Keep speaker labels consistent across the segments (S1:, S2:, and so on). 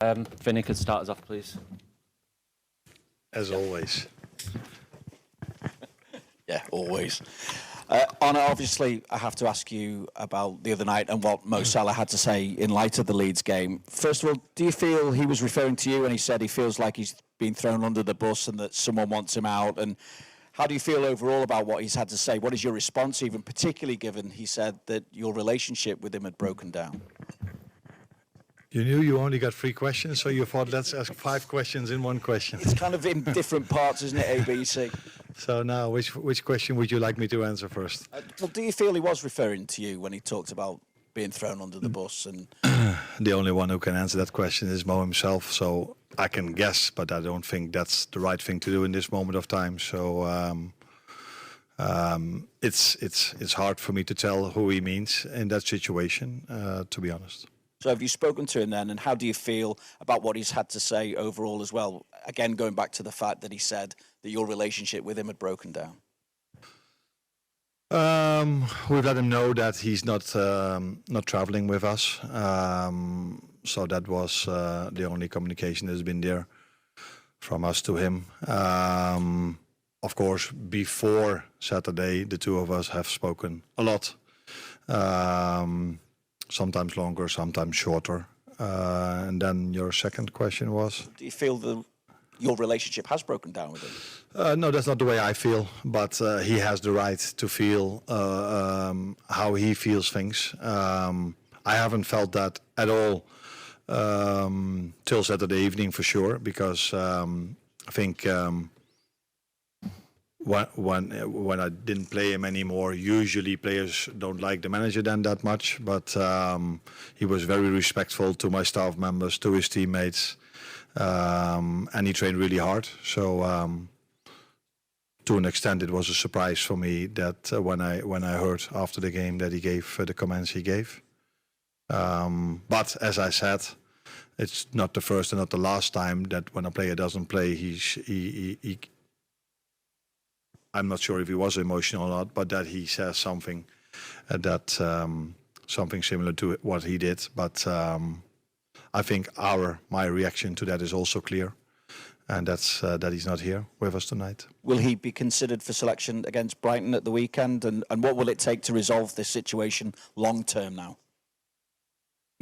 S1: Vinny could start us off, please.
S2: As always.
S3: Yeah, always. Arne, obviously, I have to ask you about the other night and what Mo Salah had to say in light of the Leeds game. First of all, do you feel he was referring to you when he said he feels like he's been thrown under the bus and that someone wants him out? And how do you feel overall about what he's had to say? What is your response, even particularly given he said that your relationship with him had broken down?
S2: You knew you only got 3 questions, so you thought, let's ask 5 questions in one question.
S3: It's kind of in different parts, isn't it, A, B, C?
S2: So now, which question would you like me to answer first?
S3: Well, do you feel he was referring to you when he talked about being thrown under the bus? And
S2: The only one who can answer that question is Mo himself, so I can guess, but I don't think that's the right thing to do in this moment of time. So it's hard for me to tell who he means in that situation, to be honest.
S3: so have you spoken to him then, and how do you feel about what he's had to say overall as well? Again, going back to the fact that he said that your relationship with him had broken down.
S2: We've let him know that he's not traveling with us. So that was the only communication that's been there from us to him. Of course, before Saturday, the two of us have spoken a lot. Sometimes longer, sometimes shorter. And then your second question was?
S3: Do you feel that your relationship has broken down with him?
S2: No, that's not the way I feel, but he has the right to feel how he feels things. I haven't felt that at all till Saturday evening for sure, because I think when I didn't play him anymore, usually players don't like the manager then that much, but he was very respectful to my staff members, to his teammates, and he trained really hard. So to an extent, it was a surprise for me that when I heard after the game that he gave the comments he gave. But as I said, it's not the first and not the last time that when a player doesn't play, he I'm not sure if he was emotional or not, but that he says something something similar to what he did. But I think my reaction to that is also clear, and that's that he's not here with us tonight.
S3: Will he be considered for selection against Brighton at the weekend? And what will it take to resolve this situation long term now?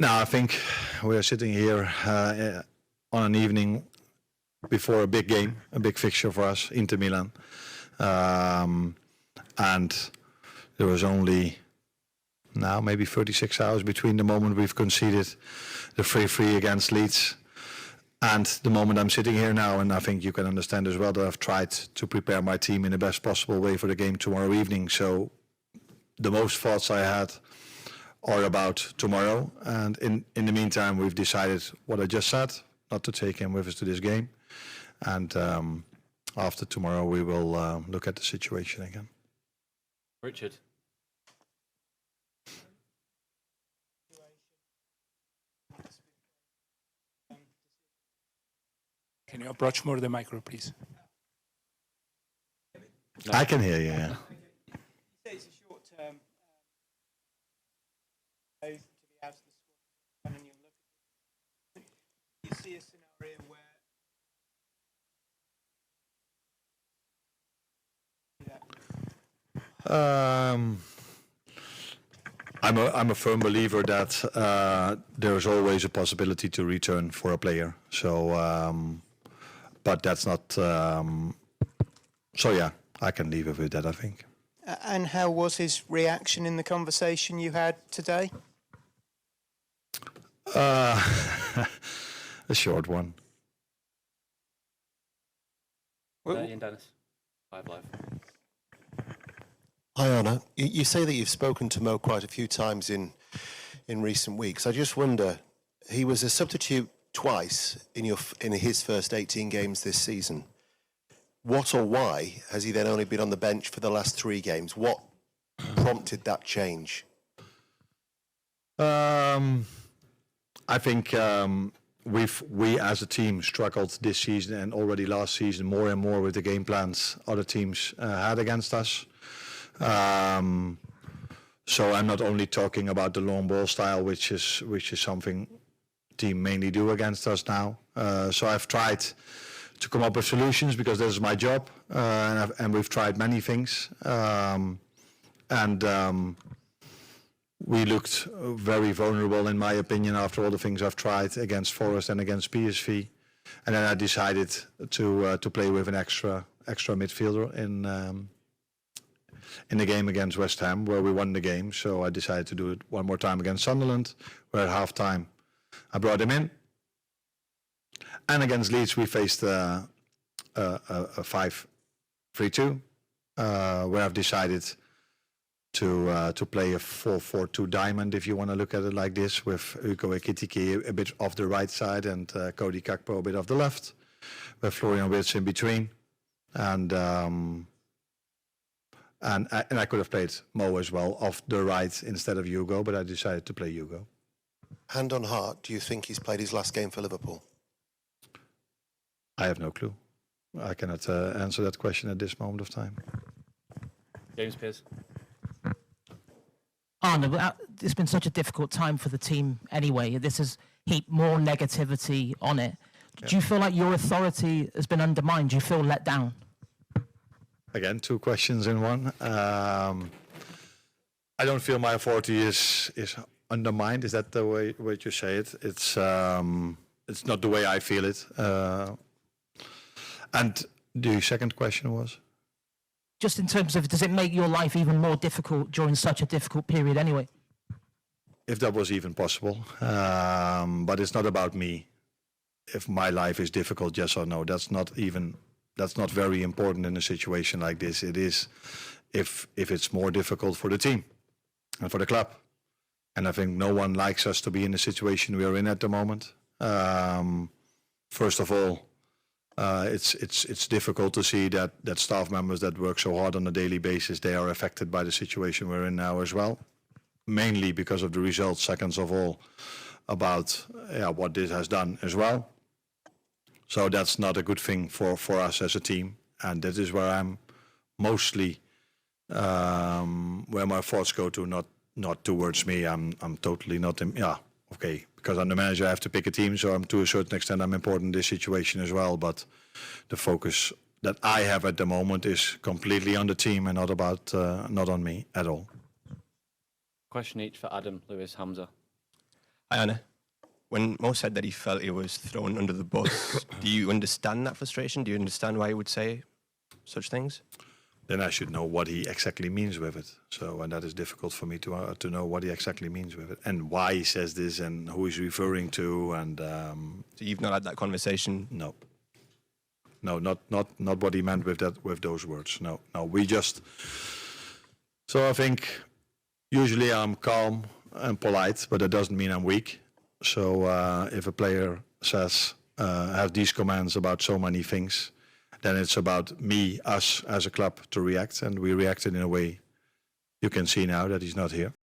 S2: No, I think we are sitting here on an evening before a big game, a big fixture for us, Inter Milan. And there was only now maybe 36 hours between the moment we've conceded the 3-3 against Leeds and the moment I'm sitting here now. And I think you can understand as well that I've tried to prepare my team in the best possible way for the game tomorrow evening. So the most thoughts I had are about tomorrow. And in the meantime, we've decided what I just said, not to take him with us to this game. And after tomorrow, we will look at the situation again.
S1: Richard.
S4: Can you approach more the micro, please?
S2: No. I can hear you, yeah.
S4: You say it's a short term to be out of the squad, and you look at it. You see a scenario where
S2: I'm a firm believer that there is always a possibility to return for a player. So, but that's not. So yeah, I can leave it with that, I think.
S4: And how was his reaction in the conversation you had today?
S2: A short one.
S1: Ian Dennis, 5 Live.
S5: Hi, Arne. You say that you've spoken to Mo quite a few times in recent weeks. I just wonder, he was a substitute twice in his first 18 games this season. What or why has he then only been on the bench for the last 3 games? What prompted that change?
S2: I think we as a team struggled this season and already last season more and more with the game plans other teams had against us. So I'm not only talking about the long ball style, which is something team mainly do against us now. So I've tried to come up with solutions because this is my job, and we've tried many things. We looked very vulnerable, in my opinion, after all the things I've tried against Forest and against PSV. And then I decided to play with an extra midfielder in the game against West Ham, where we won the game. So I decided to do it one more time against Sunderland, where at half-time I brought him in. And against Leeds we faced a 5-3-2, where I've decided to play a 4-4-2 diamond, if you want to look at it like this, with Ugo Ekitike a bit off the right side and Cody Gakpo a bit off the left, with Florian Wirtz in between. And I could have played Mo as well off the right instead of Hugo, but I decided to play Hugo.
S5: Hand on heart, do you think he's played his last game for Liverpool?
S2: I have no clue. I cannot answer that question at this moment of time.
S1: James Pearce.
S6: Arne, it's been such a difficult time for the team anyway. This has heaped more negativity on it. Do you feel like your authority has been undermined? Do you feel let down?
S2: Again, two questions in one. I don't feel my authority is undermined. Is that the way you say it? It's not the way I feel it. And the second question was?
S6: Just in terms of, does it make your life even more difficult during such a difficult period anyway?
S2: If that was even possible. But it's not about me. If my life is difficult, yes or no, that's not very important in a situation like this. It is if it's more difficult for the team and for the club. And I think no one likes us to be in the situation we are in at the moment. First of all, it's difficult to see that staff members that work so hard on a daily basis, they are affected by the situation we're in now as well. Mainly because of the results, seconds of all, about what this has done as well. So that's not a good thing for us as a team. And that is where I'm mostly, where my thoughts go to, not towards me. I'm totally not, okay. Because I'm the manager, I have to pick a team, so to a certain extent I'm important in this situation as well. But the focus that I have at the moment is completely on the team and not on me at all.
S1: Question each for Adam, Lewis, Hamza.
S7: Hi, Arne. When Mo said that he felt he was thrown under the bus, do you understand that frustration? Do you understand why he would say such things?
S2: Then I should know what he exactly means with it. So, and that is difficult for me to know what he exactly means with it and why he says this and who he's referring to. And
S7: so you've not had that conversation?
S2: No, not what he meant with those words. No, we just. So I think usually I'm calm and polite, but that doesn't mean I'm weak. So if a player says have these comments about so many things, then it's about us as a club to react, and we reacted in a way you can see now that he's not here.